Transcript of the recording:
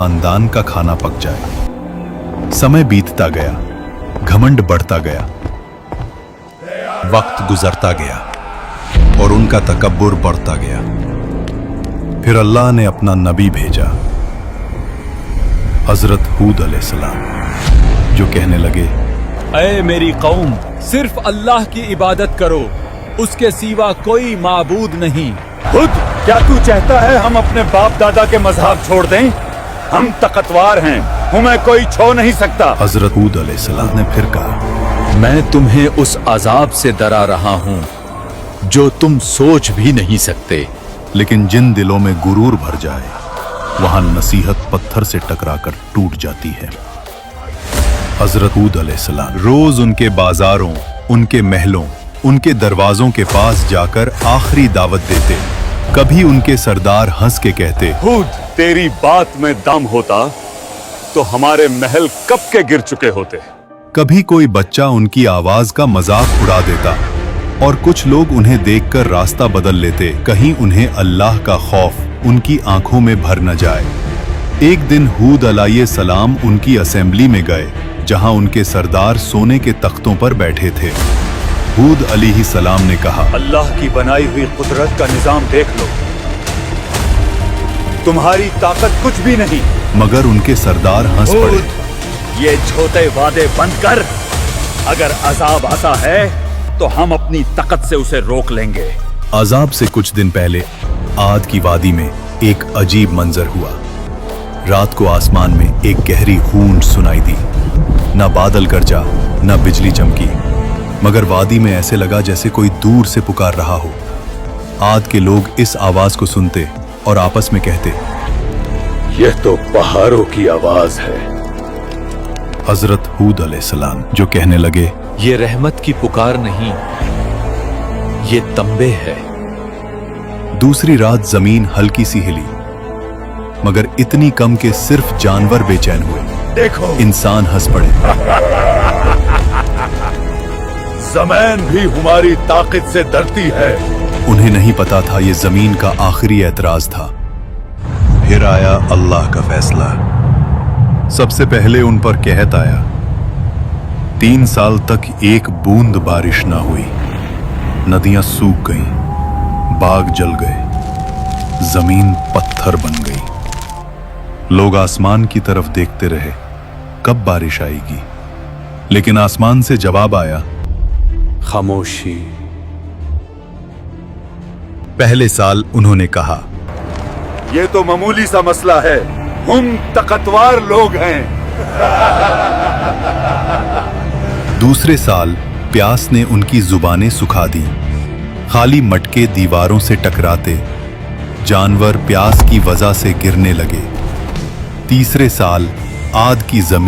खानदान का खाना पक जाए। समय बीतता गया, घमंड बढ़ता गया, वक्त गुजरता गया और उनका तकब्बुर बढ़ता गया। फिर अल्लाह ने अपना नबी भेजा, हजरत हूद अलैहिस्सलाम, जो कहने लगे, ऐ मेरी कौम, सिर्फ अल्लाह की इबादत करो, उसके सिवा कोई माबूद नहीं। खुद क्या तू चाहता है हम अपने बाप दादा के मजहब छोड़ दें? हम ताकतवर हैं, हमें कोई छो नहीं सकता। हजरत हूद अलैहिस्सलाम ने फिर कहा, मैं तुम्हें उस अजाब से डरा रहा हूँ जो तुम सोच भी नहीं सकते। लेकिन जिन दिलों में गुरूर भर जाए, वहां नसीहत पत्थर से टकराकर टूट जाती है। हजरत हूद अलैहिस्सलाम रोज उनके बाजारों, उनके महलों, उनके दरवाजों के पास जाकर आखिरी दावत देते। कभी उनके सरदार हंस के कहते, हूद, तेरी बात में दम होता तो हमारे महल कब के गिर चुके होते। कभी कोई बच्चा उनकी आवाज का मजाक उड़ा देता और कुछ लोग उन्हें देखकर रास्ता बदल लेते, कहीं उन्हें अल्लाह का खौफ उनकी आंखों में भर न जाए। एक दिन हूद अलैहिस्सलाम उनकी असेंबली में गए, जहां उनके सरदार सोने के तख्तों पर बैठे थे। हूद अलैहिस्सलाम ने कहा, अल्लाह की बनाई हुई कुदरत का निजाम देख लो, तुम्हारी ताकत कुछ भी नहीं। मगर उनके सरदार हंस पड़े। ये छोटे वादे बंद कर, अगर अजाब आता है तो हम अपनी ताकत से उसे रोक लेंगे। अजाब से कुछ दिन पहले आद की वादी में एक अजीब मंजर हुआ। रात को आसमान में एक गहरी गूंज सुनाई दी। न बादल गरजा, न बिजली चमकी, मगर वादी में ऐसे लगा जैसे कोई दूर से पुकार रहा हो। आद के लोग इस आवाज को सुनते और आपस में कहते, यह तो पहाड़ों की आवाज है। हजरत हूद अलैहिस्सलाम, जो कहने लगे, ये रहमत की पुकार नहीं, ये तंबे है। दूसरी रात जमीन हल्की सी हिली, मगर इतनी कम कि सिर्फ जानवर बेचैन हुए। देखो, इंसान हंस पड़े। जमीन भी हमारी ताकत से डरती है। उन्हें नहीं पता था ये जमीन का आखिरी एतराज था। फिर आया अल्लाह का फैसला। सबसे पहले उन पर कहत आया। 3 साल तक एक बूंद बारिश ना हुई। नदियां सूख गईं, बाग जल गए, जमीन पत्थर बन गई। लोग आसमान की तरफ देखते रहे, कब बारिश आएगी। लेकिन आसमान से जवाब आया, खामोशी। पहले साल उन्होंने कहा, ये तो मामूली सा मसला है, हम ताकतवर लोग हैं। दूसरे साल प्यास ने उनकी जुबानें सुखा दी। खाली मटके दीवारों से टकराते, जानवर प्यास की वजह से गिरने लगे। तीसरे साल आद की जमीन